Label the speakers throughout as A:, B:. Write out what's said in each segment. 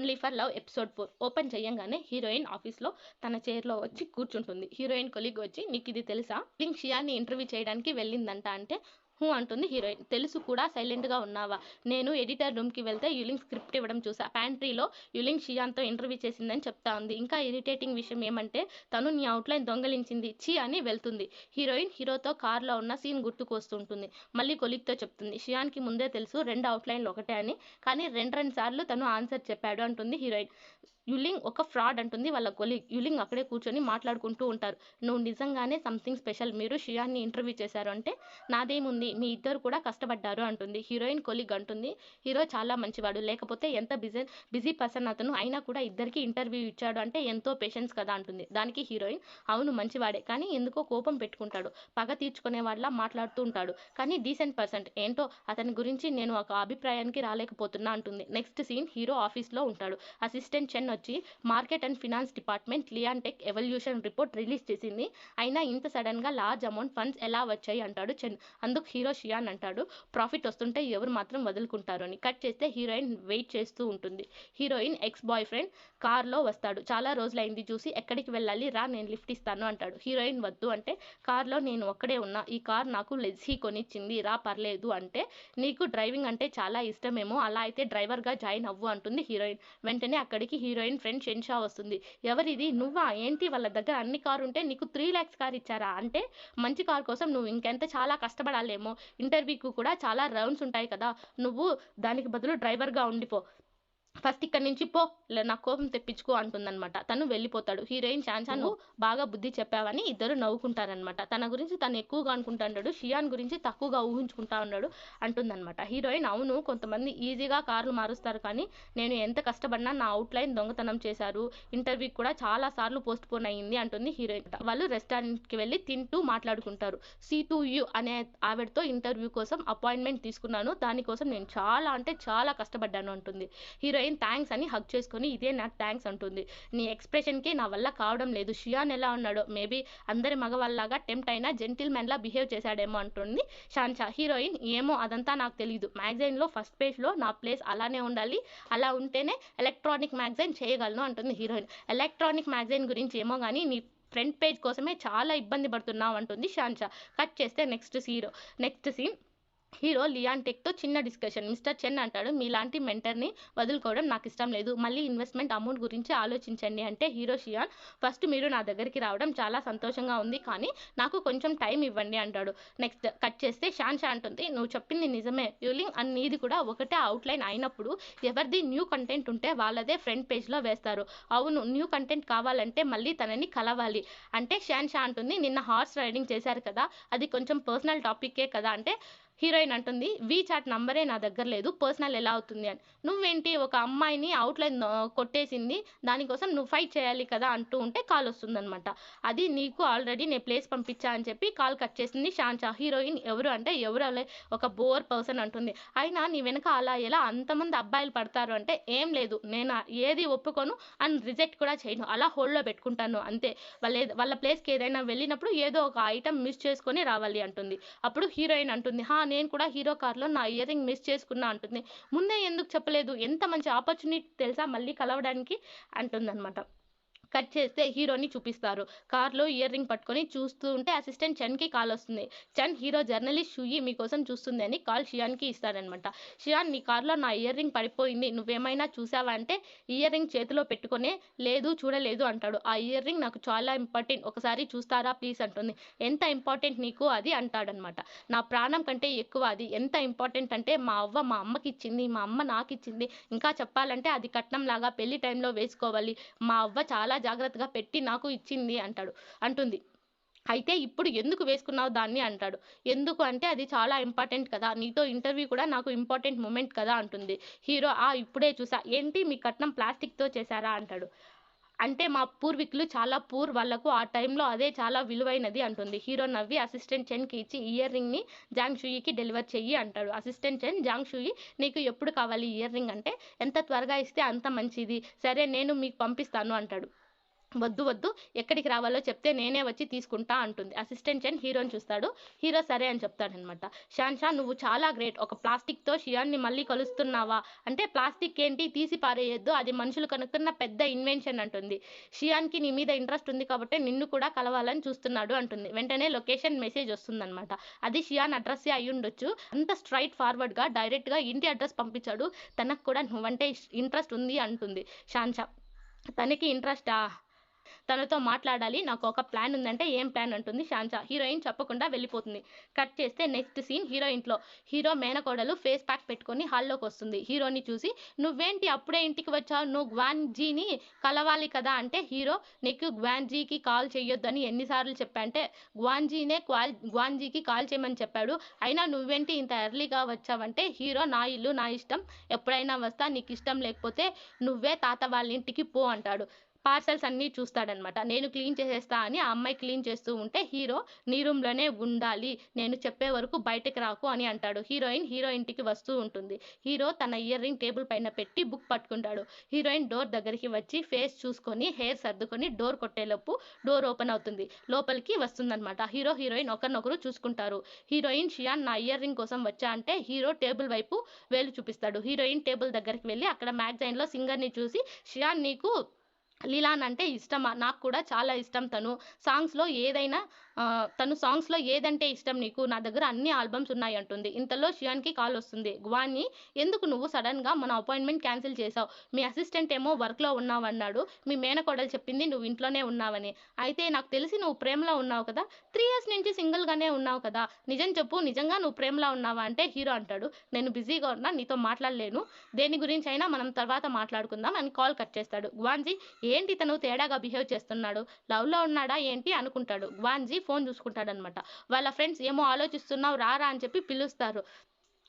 A: Only for love episode 4 open చేయంగానే heroine ఆఫీస్లో తన చైర్లో వచ్చి కూర్చుంటుంది. హీరోయిన్ కొలీగ్ వచ్చి నీకు ఇది తెలుసా, లింక్ షియాన్ని ఇంటర్వ్యూ చేయడానికి వెళ్ళిందంట అంటే హూ అంటుంది హీరోయిన్. తెలుసు కూడా సైలెంట్గా ఉన్నావా? నేను ఎడిటర్ రూమ్కి వెళ్తే యులింగ్ స్క్రిప్ట్ ఇవ్వడం చూసా. ప్యాంట్రీలో యులింగ్ షియాన్తో ఇంటర్వ్యూ చేసిందని చెప్తా ఉంది. ఇంకా ఇరిటేటింగ్ విషయం ఏమంటే తను నీ అవుట్లైన్ దొంగలించింది ఛీ అని వెళ్తుంది. హీరోయిన్ హీరోతో కార్లో ఉన్న సీన్ గుర్తుకు వస్తుంటుంది. మళ్ళీ కొలీగ్తో చెప్తుంది షియాన్కి ముందే తెలుసు 2 అవుట్లైన్లు ఒకటే అని, కానీ 2 సార్లు తను ఆన్సర్ చెప్పాడు అంటుంది హీరోయిన్. యులింగ్ ఒక ఫ్రాడ్ అంటుంది వాళ్ళ కొలీగ్. యులింగ్ అక్కడే కూర్చొని మాట్లాడుకుంటూ ఉంటారు. నువ్వు నిజంగానే సంథింగ్ స్పెషల్, మీరు షియాన్ని ఇంటర్వ్యూ చేశారు అంటే నాదేముంది మీ ఇద్దరు కూడా కష్టపడ్డారు అంటుంది. హీరోయిన్ కొలీగ్ అంటుంది హీరో చాలా మంచివాడు, లేకపోతే ఎంత బిజీ పర్సన్ అతను, అయినా కూడా ఇద్దరికి ఇంటర్వ్యూ ఇచ్చాడు అంటే ఎంతో పేషెన్స్ కదా అంటుంది. దానికి హీరోయిన్ అవును మంచివాడే, కానీ ఎందుకో కోపం పెట్టుకుంటాడు, పగ తీర్చుకునే వాళ్ళ మాట్లాడుతూ ఉంటాడు, కానీ డీసెంట్ పర్సన్, ఏంటో అతని గురించి నేను ఒక అభిప్రాయానికి రాలేకపోతున్నా అంటుంది. నెక్స్ట్ సీన్ హీరో ఆఫీస్లో ఉంటాడు. అసిస్టెంట్ చెన్ వచ్చి market and finance department Lyon-tech evolution report release చేసింది, అయినా ఇంత సడన్గా లార్జ్ అమౌంట్ ఫండ్స్ ఎలా వచ్చాయి అంటాడు చెన్. అందుకు హీరో షియాన్ అంటాడు ప్రాఫిట్ వస్తుంటే ఎవరు మాత్రం వదులుకుంటారు అని. కట్ చేస్తే హీరోయిన్ వెయిట్ చేస్తూ ఉంటుంది. హీరోయిన్ ఎక్స్ బాయ్ ఫ్రెండ్ కార్లో వస్తాడు. చాలా రోజులైంది చూసి, ఎక్కడికి వెళ్ళాలి రా నేను లిఫ్ట్ ఇస్తాను అంటాడు. హీరోయిన్ వద్దు అంటే కార్లో నేను ఒక్కడే ఉన్నా, ఈ కార్ నాకు లెజ్జీ కొనిచ్చింది రా పర్లేదు అంటే, నీకు డ్రైవింగ్ అంటే చాలా ఇష్టమేమో, అలా అయితే డ్రైవర్గా జాయిన్ అవ్వు అంటుంది హీరోయిన్. వెంటనే అక్కడికి హీరోయిన్ ఫ్రెండ్ షెన్షా వస్తుంది. ఎవరిది నువ్వా ఏంటి, వాళ్ళ దగ్గర అన్ని కారు ఉంటే నీకు 3 lakhs కార్ ఇచ్చారా అంటే, మంచి కార్ కోసం నువ్వు ఇంకెంత చాలా కష్టపడాలేమో, ఇంటర్వ్యూకు కూడా చాలా రౌండ్స్ ఉంటాయి కదా, నువ్వు దానికి బదులు డ్రైవర్గా ఉండిపో, ఫస్ట్ ఇక్కడి నుంచి పో, నా కోపం తెప్పించుకో అంటుందన్నమాట. తను వెళ్ళిపోతాడు. హీరోయిన్ షాన్షాను బాగా బుద్ధి చెప్పావని ఇద్దరు నవ్వుకుంటారనమాట. తన గురించి తను ఎక్కువగా అనుకుంటాడు, షియాన్ గురించి తక్కువగా ఊహించుకుంటా ఉన్నాడు అంటుందన్నమాట. హీరోయిన్ అవును కొంతమంది ఈజీగా కార్లు మారుస్తారు, కానీ నేను ఎంత కష్టపడినా నా అవుట్లైన్ దొంగతనం చేశారు, ఇంటర్వ్యూ కూడా చాలా సార్లు పోస్ట్ పోన్ అయ్యింది అంటుంది హీరోయిన్. వాళ్ళు రెస్టారెంట్కి వెళ్ళి తింటూ మాట్లాడుకుంటారు. C2U అనే ఆవిడతో ఇంటర్వ్యూ కోసం అపాయింట్మెంట్ తీసుకున్నాను, దానికోసం నేను చాలా అంటే చాలా కష్టపడ్డాను అంటుంది. హీరోయిన్ థ్యాంక్స్ అని హగ్ చేసుకొని ఇదే నాకు థ్యాంక్స్ అంటుంది. నీ ఎక్స్ప్రెషన్కి నా వల్ల కావడం లేదు, షియాన్ ఎలా ఉన్నాడో, మేబీ అందరి మగవాళ్ళలాగా టెంప్ట్ అయినా జెంటిల్మెన్లా బిహేవ్ చేశాడేమో అంటుంది షాన్షా. హీరోయిన్ ఏమో అదంతా నాకు తెలియదు, మ్యాగజైన్లో ఫస్ట్ పేజ్లో నా ప్లేస్ అలానే ఉండాలి, అలా ఉంటేనే ఎలక్ట్రానిక్ మ్యాగజైన్ చేయగలను అంటుంది హీరోయిన్. ఎలక్ట్రానిక్ మ్యాగజైన్ గురించి ఏమో కానీ నీ ఫ్రంట్ పేజ్ కోసమే చాలా ఇబ్బంది పడుతున్నావు అంటుంది షాన్షా. కట్ చేస్తే నెక్స్ట్ సీన్ హీరో లియాన్-టెక్తో చిన్న డిస్కషన్. మిస్టర్ చెన్ అంటాడు మీలాంటి మెంటర్ని వదులుకోవడం నాకు ఇష్టం లేదు, మళ్ళీ ఇన్వెస్ట్మెంట్ అమౌంట్ గురించి ఆలోచించండి అంటే హీరో షియాన్ ఫస్ట్ మీరు నా దగ్గరికి రావడం చాలా సంతోషంగా ఉంది, కానీ నాకు కొంచెం టైం ఇవ్వండి అంటాడు. నెక్స్ట్ కట్ చేస్తే షాన్షా అంటుంది నువ్వు చెప్పింది నిజమే, యులింగ్ అండ్ నీది కూడా ఒకటే అవుట్లైన్ అయినప్పుడు ఎవరిది న్యూ కంటెంట్ ఉంటే వాళ్ళదే ఫ్రంట్ పేజ్లో వేస్తారు, అవును న్యూ కంటెంట్ కావాలంటే మళ్ళీ తనని కలవాలి అంటే షాన్షా అంటుంది నిన్న హార్స్ రైడింగ్ చేశారు కదా, అది కొంచెం పర్సనల్ టాపిక్కే కదా అంటే హీరోయిన్ అంటుంది వీచాట్ నంబరే నా దగ్గర లేదు, పర్సనల్ ఎలా అవుతుంది అని. నువ్వేంటి ఒక అమ్మాయిని అవుట్లైన్ కొట్టేసింది, దానికోసం నువ్వు ఫైట్ చేయాలి కదా అంటూ ఉంటే కాల్ వస్తుందన్నమాట. అది నీకు ఆల్రెడీ నేను ప్లేస్ పంపించా అని చెప్పి కాల్ కట్ చేసింది షాన్షా. హీరోయిన్ ఎవరు అంటే ఎవరు అలా ఒక బోర్ పర్సన్ అంటుంది. అయినా నీ వెనక అలా ఎలా అంతమంది అబ్బాయిలు పడతారు అంటే ఏం లేదు, నేను ఏది ఒప్పుకోను అండ్ రిజెక్ట్ కూడా చేయను, అలా హోల్డ్లో పెట్టుకుంటాను అంతే, వాళ్ళ ప్లేస్కి ఏదైనా వెళ్ళినప్పుడు ఏదో ఒక ఐటమ్ మిస్ చేసుకొని రావాలి అంటుంది. అప్పుడు హీరోయిన్ అంటుంది నేను కూడా హీరో కార్లో నా ఇయర్ రింగ్ మిస్ చేసుకున్నా అంటుంది. ముందే ఎందుకు చెప్పలేదు, ఎంత మంచి ఆపర్చునిటీ తెలుసా మళ్ళీ కలవడానికి అంటుందన్నమాట. కట్ చేస్తే హీరోని చూపిస్తారు. కార్లో ఇయర్ రింగ్ పట్టుకొని చూస్తూ ఉంటే అసిస్టెంట్ చెన్కి కాల్ వస్తుంది. చెన్ హీరో జర్నలిస్ట్ షూయి మీకోసం చూస్తుంది అని కాల్ షియాన్కి ఇస్తారనమాట. షియాన్ నీ కార్లో నా ఇయర్ రింగ్ పడిపోయింది, నువ్వేమైనా చూసావా అంటే ఇయర్ రింగ్ చేతిలో పెట్టుకునే లేదు చూడలేదు అంటాడు. ఆ ఇయర్ రింగ్ నాకు చాలా ఇంపార్టెంట్, ఒకసారి చూస్తారా ప్లీజ్ అంటుంది. ఎంత ఇంపార్టెంట్ నీకు అది అంటాడనమాట. నా ప్రాణం కంటే ఎక్కువ అది, ఎంత ఇంపార్టెంట్ అంటే మా అవ్వ మా అమ్మకి ఇచ్చింది, మా అమ్మ నాకు ఇచ్చింది, ఇంకా చెప్పాలంటే అది కట్నం లాగా పెళ్లి టైంలో వేసుకోవాలి, మా అవ్వ చాలా జాగ్రత్తగా పెట్టి నాకు ఇచ్చింది అంటుంది. అయితే ఇప్పుడు ఎందుకు వేసుకున్నావు దాన్ని అంటాడు. ఎందుకు అంటే అది చాలా ఇంపార్టెంట్ కదా, నీతో ఇంటర్వ్యూ కూడా నాకు ఇంపార్టెంట్ మూమెంట్ కదా అంటుంది. హీరో ఇప్పుడే చూసా, ఏంటి మీ కట్నం ప్లాస్టిక్తో చేశారా అంటాడు. అంటే మా పూర్వీకులు చాలా పూర్, వాళ్లకు ఆ టైంలో అదే చాలా విలువైనది అంటుంది. హీరో నవ్వి అసిస్టెంట్ చెన్కి ఇచ్చి ఇయర్ రింగ్ని జాంగ్ షూయికి డెలివర్ చెయ్యి అంటాడు. అసిస్టెంట్ చెన్ జాంగ్ షూయి నీకు ఎప్పుడు కావాలి ఇయర్ రింగ్ అంటే ఎంత త్వరగా ఇస్తే అంత మంచిది, సరే నేను మీకు పంపిస్తాను అంటాడు. వద్దు వద్దు, ఎక్కడికి రావాలో చెప్తే నేనే వచ్చి తీసుకుంటా అంటుంది. అసిస్టెంట్ చెన్ హీరోని చూస్తాడు. హీరో సరే అని చెప్తాడనమాట. షాన్షా నువ్వు చాలా గ్రేట్, ఒక ప్లాస్టిక్తో షియాన్ని మళ్ళీ కలుస్తున్నావా అంటే, ప్లాస్టిక్ ఏంటి తీసి పారేయొద్దు, అది మనుషులు కనుక్కున్న పెద్ద ఇన్వెన్షన్ అంటుంది. షియాన్కి నీ మీద ఇంట్రెస్ట్ ఉంది కాబట్టి నిన్ను కూడా కలవాలని చూస్తున్నాడు అంటుంది. వెంటనే లొకేషన్ మెసేజ్ వస్తుందన్నమాట. అది షియాన్ అడ్రస్సే అయి ఉండొచ్చు. అంత స్ట్రైట్ ఫార్వర్డ్గా డైరెక్ట్గా ఇంటి అడ్రస్ పంపించాడు. తనకు కూడా నువ్వంటే ఇంట్రెస్ట్ ఉంది అంటుంది షాన్షా. తనకి ఇంట్రెస్టా, తనతో మాట్లాడాలి, నాకు ఒక ప్లాన్ ఉందంటే ఏం ప్లాన్ అంటుంది షాన్షా. హీరోయిన్ చెప్పకుండా వెళ్ళిపోతుంది. కట్ చేస్తే నెక్స్ట్ సీన్ హీరో ఇంట్లో. హీరో మేనకోడలు ఫేస్ ప్యాక్ పెట్టుకొని హాల్లోకి వస్తుంది. హీరోని చూసి నువ్వేంటి అప్పుడే ఇంటికి వచ్చావు, నువ్వు గ్వాన్జీని కలవాలి కదా అంటే, హీరో నీకు గ్వాన్జీకి కాల్ చేయొద్దని ఎన్నిసార్లు చెప్పా అంటే, గ్వాన్జీకి కాల్ చేయమని చెప్పాడు, అయినా నువ్వేంటి ఇంత ఎర్లీగా వచ్చావంటే, హీరో నా ఇల్లు నా ఇష్టం, ఎప్పుడైనా వస్తా, నీకు ఇష్టం లేకపోతే నువ్వే తాత వాళ్ళ ఇంటికి పో అంటాడు. పార్సల్స్ అన్నీ చూస్తాడనమాట. నేను క్లీన్ చేసేస్తా అని ఆ అమ్మాయి క్లీన్ చేస్తూ ఉంటే, హీరో నీ రూమ్లోనే ఉండాలి, నేను చెప్పే వరకు బయటకు రాకు అని అంటాడు. హీరో ఇంటికి వస్తూ ఉంటుంది. హీరో తన ఇయర్ రింగ్ టేబుల్ పైన పెట్టి బుక్ పట్టుకుంటాడు. హీరోయిన్ డోర్ దగ్గరికి వచ్చి ఫేస్ చూసుకొని హెయిర్ సర్దుకొని డోర్ కొట్టేలోపు డోర్ ఓపెన్ అవుతుంది. లోపలికి వస్తుందన్నమాట. హీరోయిన్ ఒకరినొకరు చూసుకుంటారు. హీరోయిన్ షియాన్ నా ఇయర్ రింగ్ కోసం వచ్చా అంటే, హీరో టేబుల్ వైపు వేలు చూపిస్తాడు. హీరోయిన్ టేబుల్ దగ్గరికి వెళ్ళి అక్కడ మ్యాగజైన్లో సింగర్ని చూసి, షియాన్ నీకు లీలాన్ అంటే ఇష్టమా, నాకు కూడా చాలా ఇష్టం, తను సాంగ్స్లో ఏదంటే ఇష్టం నీకు, నా దగ్గర అన్ని ఆల్బమ్స్ ఉన్నాయి అంటుంది. ఇంతలో షియాన్కి కాల్ వస్తుంది. గ్వాని, ఎందుకు నువ్వు సడన్గా మన అపాయింట్మెంట్ క్యాన్సిల్ చేసావు, మీ అసిస్టెంట్ ఏమో వర్క్లో ఉన్నావన్నాడు, మీ మేనకోడలు చెప్పింది నువ్వు ఇంట్లోనే ఉన్నావని, అయితే నాకు తెలిసి నువ్వు ప్రేమలో ఉన్నావు కదా, 3 years నుంచి సింగిల్గానే ఉన్నావు కదా, నిజం చెప్పు, నిజంగా నువ్వు ప్రేమలో ఉన్నావా అంటే, హీరో అంటాడు నేను బిజీగా ఉన్నా, నీతో మాట్లాడలేను, దేని గురించి అయినా మనం తర్వాత మాట్లాడుకుందాం అని కాల్ కట్ చేస్తాడు. గ్వాన్జీ ఏంటి తను తేడాగా బిహేవ్ చేస్తున్నాడు, లవ్లో ఉన్నాడా ఏంటి అనుకుంటాడు. గ్వాన్జీ ఫోన్ చూసుకుంటాడనమాట. వాళ్ళ ఫ్రెండ్స్ ఏమో ఆలోచిస్తున్నావు రారా అని చెప్పి పిలుస్తారు.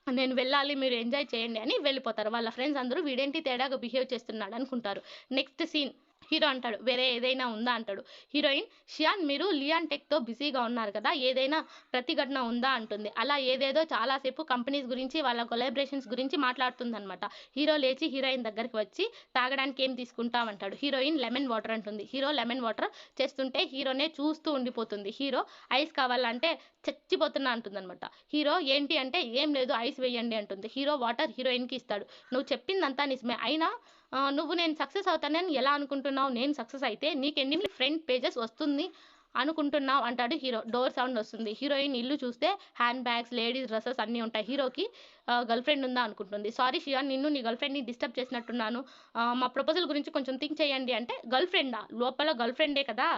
A: నేను వెళ్ళాలి, మీరు ఎంజాయ్ చేయండి అని వెళ్ళిపోతారు. వాళ్ళ ఫ్రెండ్స్ అందరూ వీడేంటి తేడాగా బిహేవ్ చేస్తున్నాడు అనుకుంటారు. నెక్స్ట్ సీన్ హీరో అంటాడు వేరే ఏదైనా ఉందా అంటాడు. హీరోయిన్, షియాన్ మీరు లియాన్ టెక్తో బిజీగా ఉన్నారు కదా, ఏదైనా ప్రతిఘటన ఉందా అంటుంది. అలా ఏదేదో చాలాసేపు కంపెనీస్ గురించి వాళ్ళ కొలాబరేషన్స్ గురించి మాట్లాడుతుందన్నమాట. హీరో లేచి హీరోయిన్ దగ్గరికి వచ్చి తాగడానికి ఏం తీసుకుంటామంటాడు. హీరోయిన్ లెమన్ వాటర్ అంటుంది. హీరో లెమన్ వాటర్ చేస్తుంటే హీరోనే చూస్తూ ఉండిపోతుంది. హీరో ఐస్ కావాలంటే చచ్చిపోతున్నా అంటుందన్నమాట. హీరో ఏంటి అంటే, ఏం లేదు ఐస్ వేయండి అంటుంది. హీరో వాటర్ హీరోయిన్కి ఇస్తాడు. నువ్వు చెప్పిందంతా నిజమే, అయినా నువ్వు నేను సక్సెస్ అవుతానని ఎలా అనుకుంటున్నావు, నేను సక్సెస్ అయితే నీకెన్ని ఫ్రంట్ పేజెస్ వస్తుంది అనుకుంటున్నావు అంటాడు హీరో. డోర్ సౌండ్ వస్తుంది. హీరోయిన్ ఇల్లు చూస్తే హ్యాండ్ బ్యాగ్స్ లేడీస్ డ్రెస్సెస్ అన్నీ ఉంటాయి. హీరోకి గర్ల్ ఫ్రెండ్ ఉందా అనుకుంటుంది. సారీ షియాన్, నిన్ను నీ గర్ల్ ఫ్రెండ్ని డిస్టర్బ్ చేసినట్టున్నాను, మా ప్రపోజల్ గురించి కొంచెం థింక్ చేయండి అంటే, గర్ల్ ఫ్రెండా, లోపల గర్ల్ ఫ్రెండే కదా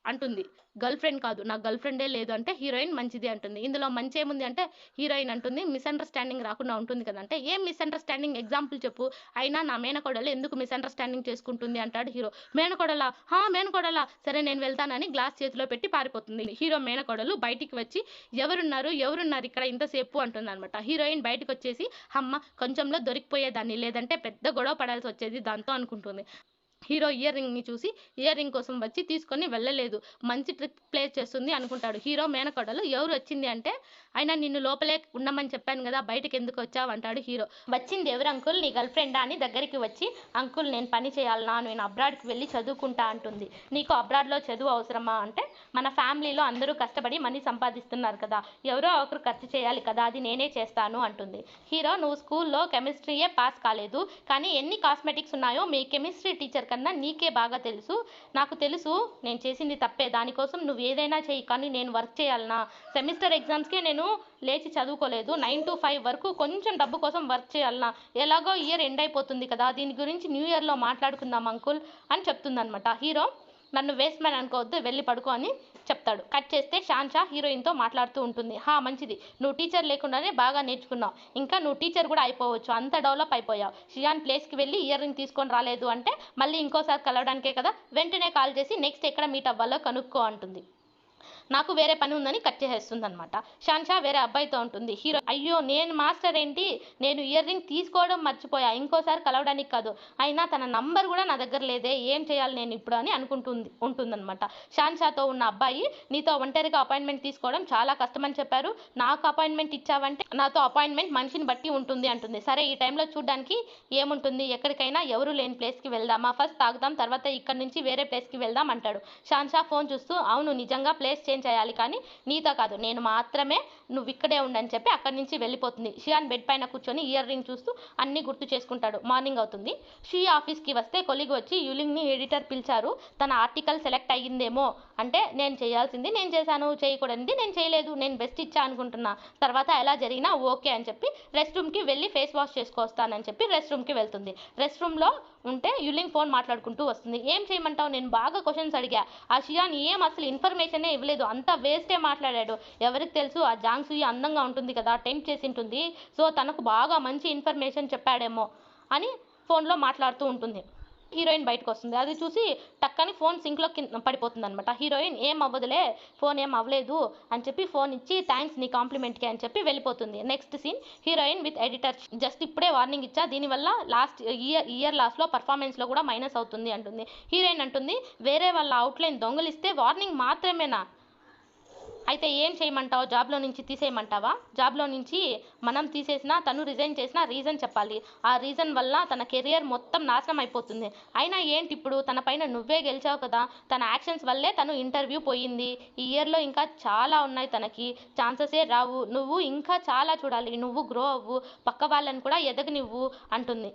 A: అంటుంది. గర్ల్ ఫ్రెండ్ కాదు, నాకు గర్ల్ ఫ్రెండే లేదు అంటే, హీరోయిన్ మంచిది అంటుంది. ఇందులో మంచి ఏముంది అంటే, హీరోయిన్ అంటుంది మిస్అండర్స్టాండింగ్ రాకుండా ఉంటుంది కదా అంటే, ఏం మిస్అండర్స్టాండింగ్ ఎగ్జాంపుల్ చెప్పు, అయినా నా మేనకోడలు ఎందుకు మిస్అండర్స్టాండింగ్ చేసుకుంటుంది అంటాడు హీరో. మేనకోడలా సరే నేను వెళ్తానని గ్లాస్ చేతిలో పెట్టి పారిపోతుంది. హీరో మేనకోడలు బయటికి వచ్చి ఎవరున్నారు ఇక్కడ ఇంతసేపు అంటుంది అనమాట. హీరోయిన్ బయటకు వచ్చేసి, అమ్మ కొంచెంలో దొరికిపోయేదాన్ని, లేదంటే పెద్ద గొడవ పడాల్సి వచ్చేది దాంతో అనుకుంటుంది. హీరో ఇయర్ రింగ్ని చూసి ఇయర్ రింగ్ కోసం వచ్చి తీసుకొని వెళ్ళలేదు, మంచి ట్రిక్ ప్లే చేస్తుంది అనుకుంటాడు. హీరో మేనకోడలు ఎవరు వచ్చింది అంటే, అయినా నిన్ను లోపలే ఉండమని చెప్పాను కదా, బయటకు ఎందుకు వచ్చావు అంటాడు హీరో. వచ్చింది ఎవరు అంకుల్, నీ గర్ల్ ఫ్రెండా అని దగ్గరికి వచ్చి, అంకుల్ నేను పని చేయాలనా, నేను అబ్రాడ్కి వెళ్ళి చదువుకుంటా అంటుంది. నీకు అబ్రాడ్లో చదువు అవసరమా అంటే, మన ఫ్యామిలీలో అందరూ కష్టపడి మనీ సంపాదిస్తున్నారు కదా, ఎవరో ఒకరు ఖర్చు చేయాలి కదా, అది నేనే చేస్తాను అంటుంది. హీరో, నువ్వు స్కూల్లో కెమిస్ట్రీయే పాస్ కాలేదు, కానీ ఎన్ని కాస్మెటిక్స్ ఉన్నాయో మీ కెమిస్ట్రీ టీచర్ కన్నా నీకే బాగా తెలుసు, నాకు తెలుసు నేను చేసింది తప్పే, దానికోసం నువ్వు ఏదైనా చెయ్యి, కానీ నేను వర్క్ చేయాలనా, సెమిస్టర్ ఎగ్జామ్స్కే నేను లేచి చదువుకోలేదు, 9 to 5 వరకు కొంచెం డబ్బు కోసం వర్క్ చేయాలనా, ఎలాగో ఇయర్ ఎండ్ అయిపోతుంది కదా, దీని గురించి న్యూ ఇయర్లో మాట్లాడుకుందాం అంకుల్ అని చెప్తుందనమాట. హీరో, నన్ను వేస్ట్ మ్యాన్ అనుకోవద్దు, వెళ్ళి పడుకో అని చెప్తాడు. కట్ చేస్తే షాన్షా హీరోయిన్తో మాట్లాడుతూ ఉంటుంది. మంచిది, నువ్వు టీచర్ లేకుండానే బాగా నేర్చుకున్నావు, ఇంకా నువ్వు టీచర్ కూడా అయిపోవచ్చు, అంత డెవలప్ అయిపోయావు, షియాన్ ప్లేస్కి వెళ్ళి ఇయర్ రింగ్ తీసుకొని రాలేదు అంటే మళ్ళీ ఇంకోసారి కలవడానికే కదా, వెంటనే కాల్ చేసి నెక్స్ట్ ఎక్కడ మీట్ అవ్వాలో కనుక్కో అంటుంది. నాకు వేరే పని ఉందని కట్ చేసేస్తుంది అనమాట. షాన్షా వేరే అబ్బాయితో ఉంటుంది. హీరో అయ్యో నేను మాస్టర్ ఏంటి, నేను ఇయర్ రింగ్ తీసుకోవడం మర్చిపోయా, ఇంకోసారి కలవడానికి కాదు, అయినా తన నంబర్ కూడా నా దగ్గర లేదే, ఏం చేయాలి నేను ఇప్పుడు అని ఉంటుందన్నమాట. షాన్షాతో ఉన్న అబ్బాయి నీతో ఒంటరిగా అపాయింట్మెంట్ తీసుకోవడం చాలా కష్టం అని చెప్పారు, నాకు అపాయింట్మెంట్ ఇచ్చావంటే నాతో అపాయింట్మెంట్ మనిషిని బట్టి ఉంటుంది అంటుంది. సరే ఈ టైంలో చూడడానికి ఏముంటుంది, ఎక్కడికైనా ఎవరు లేని ప్లేస్కి వెళ్దామా, ఫస్ట్ తాగుదాం తర్వాత ఇక్కడ నుంచి వేరే ప్లేస్కి వెళ్దాం అంటాడు. షాన్షా ఫోన్ చూస్తూ అవును నిజంగా ప్లేస్ చేంజ్ చేయాలి కానీ నీతో కాదు, నేను మాత్రమే, నువ్వు ఇక్కడే ఉండని చెప్పి అక్కడి నుంచి వెళ్ళిపోతుంది. షియాన్ బెడ్ పైన కూర్చొని ఇయర్ రింగ్ చూస్తూ అన్ని గుర్తు చేసుకుంటాడు. మార్నింగ్ అవుతుంది. షీ ఆఫీస్కి వస్తే కొలీగ్ వచ్చి యులింగ్ని ఎడిటర్ పిలిచారు, తన ఆర్టికల్ సెలెక్ట్ అయ్యిందేమో అంటే నేను చేయాల్సింది నేను చేశాను, చేయకూడనిది నేను చేయలేదు, నేను బెస్ట్ ఇచ్చా అనుకుంటున్నా, తర్వాత ఎలా జరిగినా ఓకే అని చెప్పి రెస్ట్ రూమ్కి వెళ్ళి ఫేస్ వాష్ చేసుకొస్తానని చెప్పి రెస్ట్ రూమ్కి వెళ్తుంది. రెస్ట్ రూమ్లో ఉంటే యులింగ్ ఫోన్ మాట్లాడుకుంటూ వస్తుంది. ఏం చేయమంటావు, నేను బాగా క్వశ్చన్స్ అడిగా, ఆ షియాన్ ఏం అసలు ఇన్ఫర్మేషనే ఇవ్వలేదు, అంతా వేస్టే మాట్లాడాడు, ఎవరికి తెలుసు ఆ జాంగ్ సూయి అందంగా ఉంటుంది కదా, టెంప్ట్ చేసి ఉంటుంది, సో తనకు బాగా మంచి ఇన్ఫర్మేషన్ చెప్పాడేమో అని ఫోన్లో మాట్లాడుతూ ఉంటుంది. హీరోయిన్ బయటకు వస్తుంది. అది చూసి టక్కని ఫోన్ సింక్లో పడిపోతుంది అనమాట. హీరోయిన్ ఏం అవ్వదులే, ఫోన్ ఏం అవ్వలేదు అని చెప్పి ఫోన్ ఇచ్చి థ్యాంక్స్ నీ కాంప్లిమెంట్కి అని చెప్పి వెళ్ళిపోతుంది. Next scene heroine with editor, just ఇప్పుడే వార్నింగ్ ఇచ్చా, దీనివల్ల లాస్ట్ ఇయర్ లాస్ట్లో పర్ఫార్మెన్స్లో కూడా మైనస్ అవుతుంది అంటుంది. హీరోయిన్ అంటుంది వేరే వాళ్ళ అవుట్లైన్ దొంగలిస్తే వార్నింగ్ మాత్రమేనా, అయితే ఏం చేయమంటావు, జాబ్లో నుంచి తీసేయమంటావా, జాబ్లో నుంచి మనం తీసేసినా తను రిజైన్ చేసినా రీజన్ చెప్పాలి, ఆ రీజన్ వల్ల తన కెరియర్ మొత్తం నాశనం అయిపోతుంది, అయినా ఏంటి ఇప్పుడు తన పైన నువ్వే గెలిచావు కదా, తన యాక్షన్స్ వల్లే తను ఇంటర్వ్యూ పోయింది, ఈ ఇయర్లో ఇంకా చాలా ఉన్నాయి, తనకి ఛాన్సెసే రావు, నువ్వు ఇంకా చాలా చూడాలి, నువ్వు గ్రో అవ్వు, పక్క వాళ్ళని కూడా ఎదగనివ్వు అంటుంది.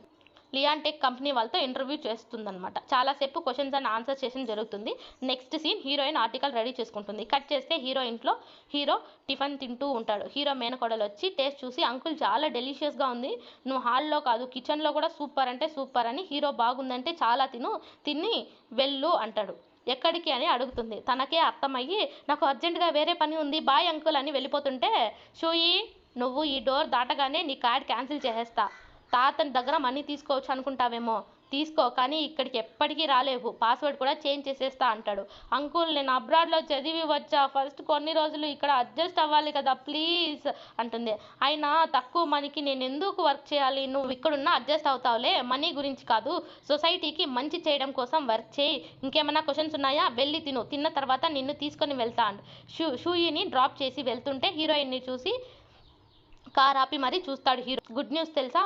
A: లియాన్ టెక్ కంపెనీ వాళ్ళతో ఇంటర్వ్యూ చేస్తుందన్నమాట. చాలాసేపు క్వశ్చన్స్ అండ్ ఆన్సర్స్ సెషన్ జరుగుతుంది. Next scene heroine article ready చేసుకుంటుంది. కట్ చేస్తే ఇంట్లో హీరో టిఫిన్ తింటూ ఉంటాడు. హీరో మేనకోడలు వచ్చి టేస్ట్ చూసి అంకుల్ చాలా డెలిషియస్గా ఉంది, నువ్వు హాల్లో కాదు కిచెన్లో కూడా సూపర్ అంటే సూపర్ అని, హీరో బాగుందంటే చాలా తిని వెళ్ళు అంటాడు. ఎక్కడికి అని అడుగుతుంది. తనకే అర్థమయ్యి నాకు అర్జెంటుగా వేరే పని ఉంది బాయ్ అంకుల్ అని వెళ్ళిపోతుంటే, షూయి నువ్వు ఈ డోర్ దాటగానే నీ కార్డ్ క్యాన్సిల్ చేసేస్తా, తాతని దగ్గర మనీ తీసుకోవచ్చు అనుకుంటావేమో, తీసుకో కానీ ఇక్కడికి ఎప్పటికీ రాలేవు, పాస్వర్డ్ కూడా చేంజ్ చేసేస్తా అంటాడు. అంకుల్ నేను అబ్రాడ్లో చదివి వచ్చా, ఫస్ట్ కొన్ని రోజులు ఇక్కడ అడ్జస్ట్ అవ్వాలి కదా ప్లీజ్ అంటుంది. అయినా తక్కువ మనీకి నేను ఎందుకు వర్క్ చేయాలి, నువ్వు ఇక్కడున్నా అడ్జస్ట్ అవుతావులే, మనీ గురించి కాదు, సొసైటీకి మంచి చేయడం కోసం వర్క్ చేయి, ఇంకేమైనా క్వశ్చన్స్ ఉన్నాయా, వెళ్ళి తిన్న తర్వాత నిన్ను తీసుకొని వెళ్తా అంట. షూయిని డ్రాప్ చేసి వెళ్తుంటే హీరోయిన్ని చూసి కార్ ఆపి మరీ చూస్తాడు హీరో. గుడ్ న్యూస్ తెలుసా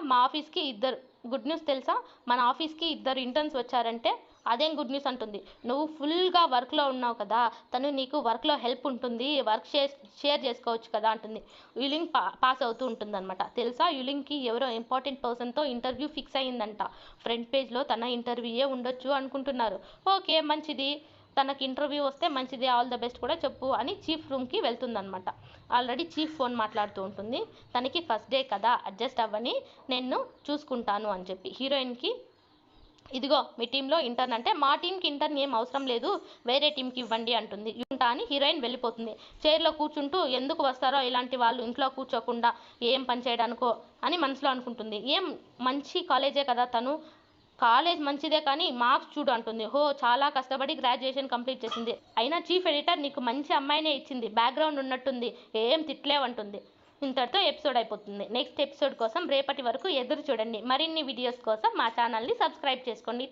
A: మన ఆఫీస్కి ఇద్దరు ఇంటర్న్స్ వచ్చారంటే, అదేం గుడ్ న్యూస్ అంటుంది. నువ్వు ఫుల్గా వర్క్లో ఉన్నావు కదా, తను నీకు వర్క్లో హెల్ప్ ఉంటుంది, వర్క్ షేర్ చేసుకోవచ్చు కదా అంటుంది. యులింగ్ పాస్ అవుతూ ఉంటుందన్నమాట. తెలుసా యులింగ్కి ఎవరో ఇంపార్టెంట్ పర్సన్తో ఇంటర్వ్యూ ఫిక్స్ అయ్యిందంట, ఫ్రంట్ పేజ్లో తన ఇంటర్వ్యూయే ఉండొచ్చు అనుకుంటున్నారు. ఓకే మంచిది, తనకి ఇంటర్వ్యూ వస్తే మంచిది, ఆల్ ద బెస్ట్ కూడా చెప్పు అని చీఫ్ రూమ్కి వెళ్తుందనమాట. ఆల్రెడీ చీఫ్ ఫోన్ మాట్లాడుతూ ఉంటుంది. తనకి ఫస్ట్ డే కదా అడ్జస్ట్ అవ్వని, నేను చూసుకుంటాను అని చెప్పి. హీరోయిన్కి ఇదిగో మీ టీంలో ఇంటర్న్ అంటే, మా టీంకి ఇంటర్న్ ఏం అవసరం లేదు, వేరే టీంకి ఇవ్వండి అంటుంది. ఉంటా అని హీరోయిన్ వెళ్ళిపోతుంది. చైర్లో కూర్చుంటూ ఎందుకు వస్తారో ఇలాంటి వాళ్ళు ఇంట్లో కూర్చోకుండా ఏం పని చేయడానికో అని మనసులో అనుకుంటుంది. ఏం మంచి కాలేజే కదా తను, కాలేజ్ మంచిదే కానీ మార్క్స్ చూడు అంటుంది. హో చాలా కష్టపడి గ్రాడ్యుయేషన్ కంప్లీట్ చేసింది, అయినా చీఫ్ ఎడిటర్ నీకు మంచి అమ్మాయినే ఇచ్చింది, బ్యాక్గ్రౌండ్ ఉన్నట్టుంది, ఏం తిట్లేవంటుంది. ఇంతటితో ఎపిసోడ్ అయిపోతుంది. నెక్స్ట్ ఎపిసోడ్ కోసం రేపటి వరకు ఎదురు చూడండి. మరిన్ని వీడియోస్ కోసం మా ఛానల్ని సబ్స్క్రైబ్ చేసుకోండి.